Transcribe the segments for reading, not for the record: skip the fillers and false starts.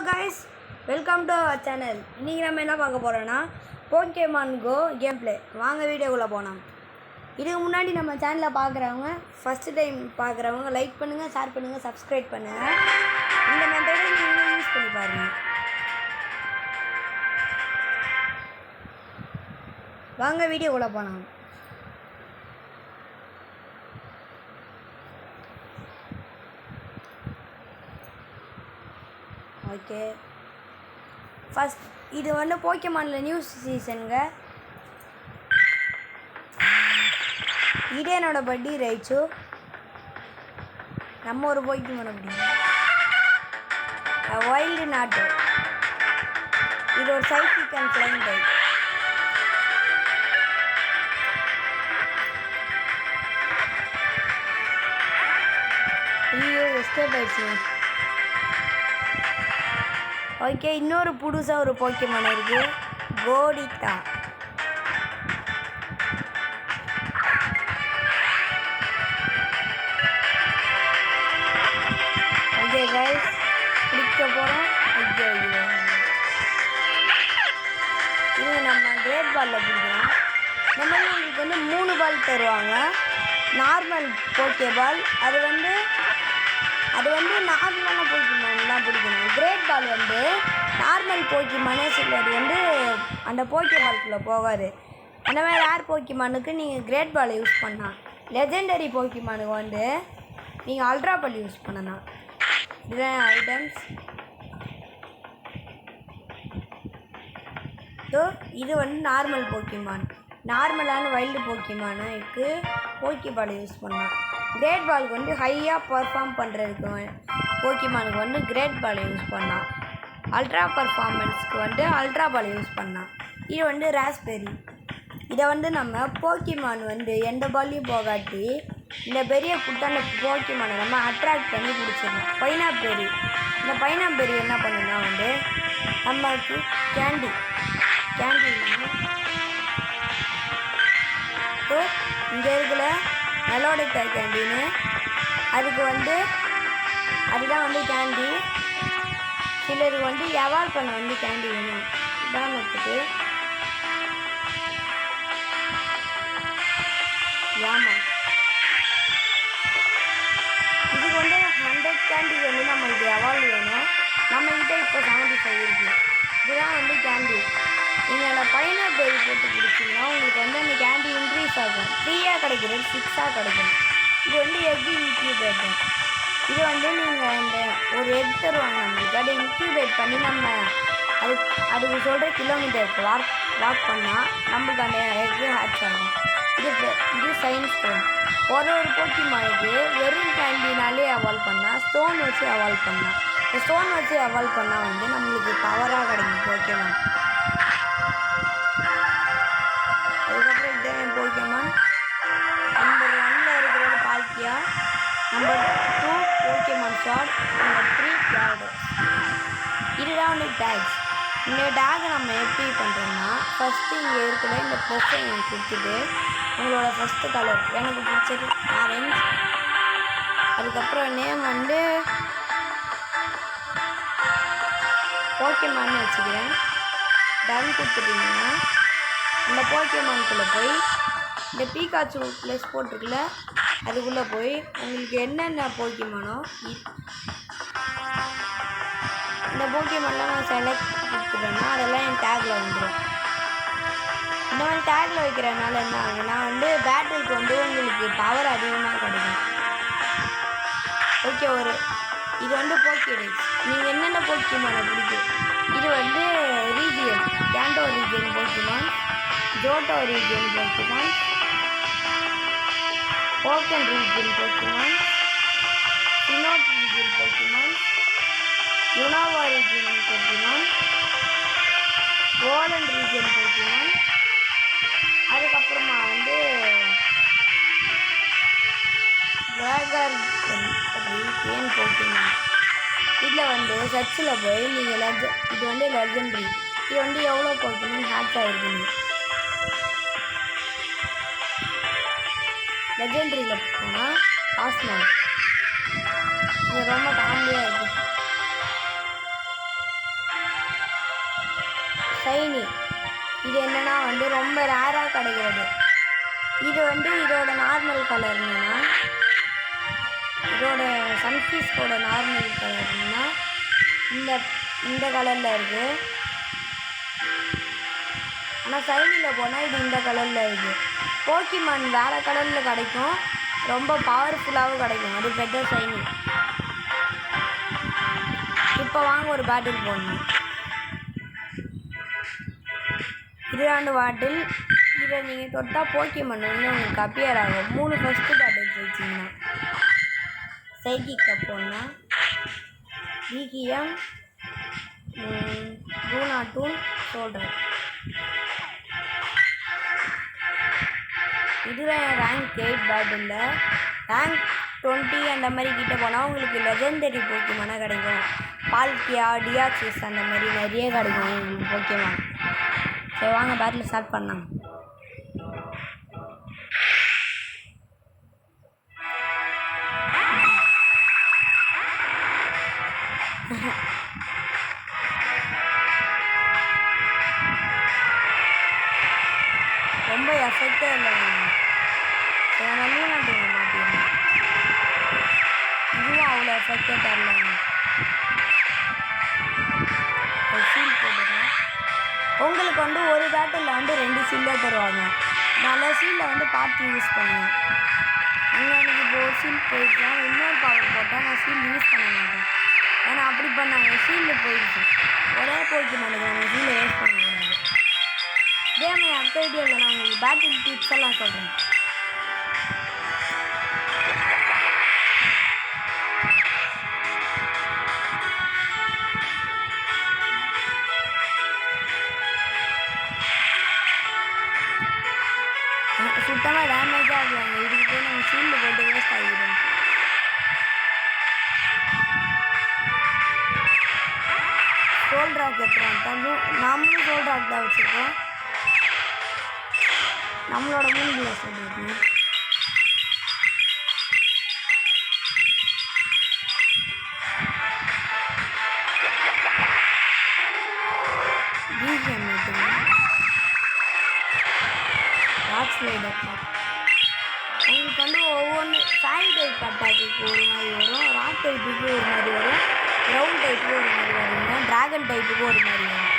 guys, welcome to our channel. இன்னைக்கு நம்ம என்ன பார்க்க போறோம்னா Pokemon Go gameplay. வாங்க வீடியோக்குள்ள போலாம். இதுக்கு முன்னாடி நம்ம சேனலை பார்க்குறவங்க ஃபர்ஸ்ட் டைம் பார்க்குறவங்க லைக் பண்ணுங்க, ஷேர் பண்ணுங்க, சப்ஸ்கிரைப் பண்ணுங்க. இந்த மெத்தடை நீங்க யூஸ் பண்ணி பாருங்க. வாங்க வீடியோக்குள்ள போலாம். ஓகே, ஃபஸ்ட் இது வந்து போக்கேமானில் நியூ சீசனுங்க. இது என்னோட பட்டி ரைச்சு. நம்ம ஒரு போக்கேமான் அப்படிங்க வைல்டு நாட்டு. இது ஒரு சைக்கிக் அண்ட் ஃப்ளைங் டைப். ஐயோ எஸ்கேப் ஆயிடுச்சு. ஓகே, இன்னொரு புதுசாக ஒரு போக்கேமான் இருக்குது, கோடிட்டா. ஓகே கைஸ், பிடிக்க போகிறோம். ஐயோ இது நம்ம கிரேட் பாலில் பிடிக்கணும். இந்த மாதிரி உங்களுக்கு வந்து 3 பால் தருவாங்க. நார்மல் போக்கே பால், அது வந்து நார்மலான போக்கிமான் தான் பிடிக்கணும். கிரேட் பால் வந்து நார்மல் போக்கிமானே சிலது வந்து அந்த போக்கே பால்குள்ளே போகாது. அந்த மாதிரி ரேர் போக்கிமானுக்கு நீங்கள் கிரேட் பாலை யூஸ் பண்ணலாம். லெஜெண்டரி போக்கிமானுக்கு வந்து நீங்கள் அல்ட்ரா பால் யூஸ் பண்ணலாம். இதுதான் ஐட்டம்ஸ். ஸோ இது வந்து நார்மல் போக்கிமான். நார்மலான வைல்டு போக்கிமானுக்கு போக்கே பாலை யூஸ் பண்ணலாம். கிரேட் பாலுக்கு வந்து ஹையாக பர்ஃபார்ம் பண்ணுறதுக்கு போக்கிமானுக்கு வந்து கிரேட் பாலை யூஸ் பண்ணலாம். அல்ட்ரா பர்ஃபார்மன்ஸ்க்கு வந்து அல்ட்ரா பாலை யூஸ் பண்ணலாம். இது வந்து ராஸ்பெரி. இதை வந்து நம்ம போக்கிமான் வந்து எந்த பால்லையும் போகாட்டி இந்த பெரிய குட்டான போக்கிமானை நம்ம அட்ராக்ட் பண்ணி பிடிச்சிடலாம். பைனாப்பெரி. இந்த பைனாப்பெரி என்ன பண்ணுன்னா வந்து நம்மளுக்கு கேண்டி ஸோ இங்கே இருக்கிற மெலோடிக் கேண்டின்னு அதுக்கு வந்து அதுதான் வந்து கேண்டி. சிலருக்கு வந்து எவால் பண்ண வந்து கேண்டி வேணும். உதாரணத்துக்கு ஆமா, இதுக்கு வந்து 100 கேண்டி வந்து நம்மளுக்கு எவால் வேணும். நம்மகிட்ட இப்போ 75 இருக்குது. இதுதான் வந்து கேண்டி. நீங்கள் அந்த பைனாப்பெரி போட்டு பிடிச்சிங்கன்னா உங்களுக்கு வந்து அந்த கேண்டி இன்க்ரீஸ் ஆகும். 3ஆக கிடைக்கிறது 6ஆக கிடைக்கும். இது வந்து எக் இன்க்யூபேட்டர். இது வந்து நீங்கள் அந்த ஒரு எக் தருவாங்க நம்மளுக்கு. அதை இன்க்யூபேட் பண்ணி நம்ம அதுக்கு சொல்கிற கிலோமீட்டருக்கு வாக் பண்ணால் நம்மளுக்கு அந்த எக்கு ஹேட்ச் ஆகும். இது சயின்ஸ் ஸ்டோன். ஒரு போக்கிமானுக்கு வெறும் கேண்டினாலே அவால்வ் பண்ணால் ஸ்டோன் வச்சு அவால்வ் பண்ணலாம். இந்த ஸ்டோன் வச்சு அவால்வ் பண்ணால் வந்து நம்மளுக்கு பவராக கிடைக்கும் போக்கேமான். அதுக்கப்புறம் இதுதான் என் போக்கேமான். நம்பர் 1 இருக்கிறது பால்கியா, நம்பர் 2 போக்கேமான் ஷார்ட், நம்பர் 3 கேரடோ. இதுதான் வந்து டேக்ஸ். இந்த டேகை நம்ம எப்படி பண்ணுறோம்னா ஃபஸ்ட்டு இங்கே இருக்கிற இந்த ப்ளஸ்ஸை எனக்கு கொடுத்துட்டு உங்களோட ஃபஸ்ட்டு கலர் எனக்கு பிடிச்சது ஆரஞ்ச். அதுக்கப்புறம் நேம் வந்து போக்கேமான்னு வச்சுக்கிறேன். டன் கொடுத்துட்டிங்கன்னா இந்த போக்கேமானுக்குள்ளே போய் இந்த பீகாச்சு ப்ளஸ் போட்டிருக்குல்ல அதுக்குள்ளே போய் உங்களுக்கு என்னென்ன போக்கேமானோ இந்த போக்கேமான்லாம் நான் செலக்ட் கொடுத்துட்டேன்னா அதெல்லாம் என் டேக்கில் வந்துடும். இந்த மாதிரி டேக்கில் வைக்கிறதுனால என்ன ஆகுதுன்னா வந்து பேட்டிலுக்கு வந்து உங்களுக்கு பவர் அதிகமாக கிடைக்கும். ஓகே, இது வந்து போக்கேடெக்ஸ். நீங்கள் என்னென்ன போக்கேமானை பிடிக்கும். இது வந்து region, Kanto region Pokemon, Johto region Pokemon, போக்கன் region Pokemon, Sinnoh region Pokemon, Unova region Pokemon, golden region Pokemon. அதுக்கப்புறமா வந்து வேகர் ரீஜியன் போக்கேமான். இதில் வந்து சர்ச்சில் போய் நீங்கள் இது வந்து லெஜெண்டரி. இது வந்து எவ்வளோ போக்கேமான் ஹேட்ச் ஆகிருக்குங்க. லெஜெண்டரியில் போனால் காஸ்மான். இது ரொம்ப காமெடியாக இருக்குது. ஷைனி. இது என்னன்னா வந்து ரொம்ப ரேராக கிடைக்கிறது. இது வந்து இதோட நார்மல் கலர் என்னன்னா, இதோட சன்ஃபீஸ்கோட நார்மல் கலர் என்னன்னா இந்த கலரில் இருக்குது. ஆனால் ஷைனியில் போனால் இது இந்த கலரில் இருக்குது. போக்கிமான் வேறு கலரில் கிடைக்கும், ரொம்ப பவர்ஃபுல்லாகவும் கிடைக்கும். அது பெட்டர் ஷைனி. இப்போ வாங்க ஒரு பேட்டில் போடணும். இதுதான் பாட்டில். இதை நீங்கள் தொட்டால் போக்கிமான் வந்து உங்களுக்கு அப்பியர் ஆகும். 3 ஃபஸ்ட்டு பேட்டில் ஜெயிச்சிங்கன்னா சைக்கிக் அப்போன்னா விகிஎம் ரூனாட்டூன் சொல்கிறேன். இதுதான் ரேங்க் 8 பேட்டில். ரேங்க் 20 அந்த மாதிரி கிட்ட போனால் உங்களுக்கு லெஜெண்டரி போக்கிமானாக கிடைக்கும். பால்கியா, டியாக்சிஸ் அந்த மாதிரி நிறைய கிடைக்கும் உங்களுக்கு போக்கிமான். சரி வாங்க பேட்டில் ஸ்டார்ட் பண்ணலாம். ரொம்ப எஃபெக்டே இல்லை. நல்ல மாட்டேன். இதுவும் அவ்வளோ எஃபெக்டே தரலங்க. சீல் போட்டுருங்க. உங்களுக்கு வந்து ஒரு பேட்டில் வந்து 2 சீல்லே தருவாங்க. நல்ல சீலில் வந்து பார்த்து யூஸ் பண்ணுவேன். எனக்கு இப்போ ஒரு சீல் போயிடுச்சுன்னா இன்னொரு பவர் போட்டால் நான் சீல் யூஸ் பண்ண மாட்டேன். ஏன்னா அப்படி பண்ணாங்க சீலில் போயிடுச்சு. ஒரே போய்க்க மாட்டேங்கிறாங்க, சீலை யூஸ் பண்ணக்கூடாது. இதே மாதிரி அடுத்த வீடியோவில் நான் உங்களுக்கு பேட்டில் டிப்ஸ் எல்லாம் சொல்கிறேன். சுத்தமாக டேமேஜாக ஆகுவாங்க. இதுக்கு போய் நம்ம சீல்டு போட்டு வேஸ்ட் ஆகிடும். சோல் ராக் எடுத்துறான். நம்மளும் சோல் ராக் தான் வச்சுருக்கோம். நம்மளோட 3 கிளாஸ் எடுத்துருக்கோம். பிஜிஎம் எடுத்துக்கோங்க. ராக் ஸ்லைடர் உங்களுக்கு வந்து ஒவ்வொன்று ஃபேரி டைப் அட்டாக்கு ஒரு மாதிரி வரும், ராக் டைப்புக்கு ஒரு மாதிரி வரும், கிரவுண்ட் டைப்புக்கு ஒரு மாதிரி வருங்க, ட்ராகன் டைப்புக்கு ஒரு மாதிரி வரும்.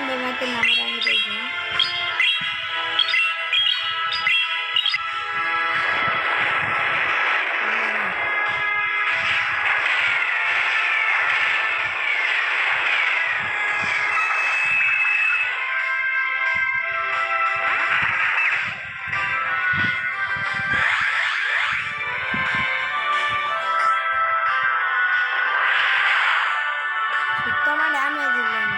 இந்த மேட்சில் நம்ம வாங்கி டைப்போம். சுத்தமாக டேமேஜ் இல்லைங்க.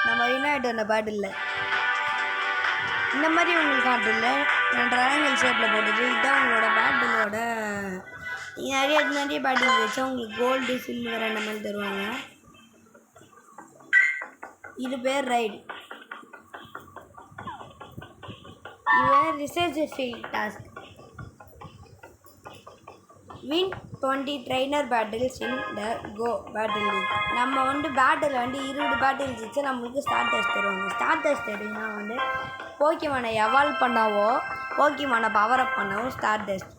நம்ம வினாயிட்டு அந்த பாட்டில் இந்த மாதிரி உங்களுக்கு காட்டில் நான் ட்ராயங்கல் ஷேப்பில் போட்டுட்டு இதுதான் உங்களோட பேட்டிலோட. நிறைய பேட்டில் வச்சா உங்களுக்கு கோல்டு, சில்வர் அந்த மாதிரி தருவாங்க. இது பேர் ரைடு. இது research field task. Win 20 trainer battles in the Go Battle League. நம்ம வந்து பேட்டில் வந்து 20 பேட்டில்ஸ் வச்சு நம்மளுக்கு ஸ்டார் டெஸ்ட் தருவாங்க. ஸ்டார் டெஸ்ட் எடுத்திங்கன்னா வந்து போக்கிமானை எவால்வ் பண்ணாவோ போக்கிமானை பவர் அப் பண்ணாவோ ஸ்டார் டெஸ்ட்.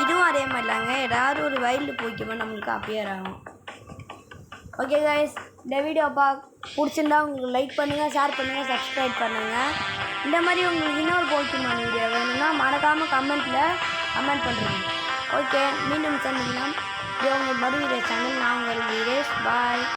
இதுவும் அதே மாதிரிலாங்க, ஏதாவது ஒரு வைல்டு போக்கிமான் நம்மளுக்கு அப்பியர் ஆகும். ஓகே கைஸ், இந்த வீடியோ பிடிச்சிருந்தா உங்களுக்கு லைக் பண்ணுங்கள், ஷேர் பண்ணுங்கள், சப்ஸ்கிரைப் பண்ணுங்கள். இந்த மாதிரி உங்களுக்கு இன்னொரு போக்கிமான் வீடியோ வேணும்னா மறக்காமல் கமெண்ட் பண்ணுறேன். ஓகே, மீண்டும் சந்திக்கலாம். இது உங்கள் மறுவீர சேனல். நான் உங்கள் வீரேஷ். பாய்.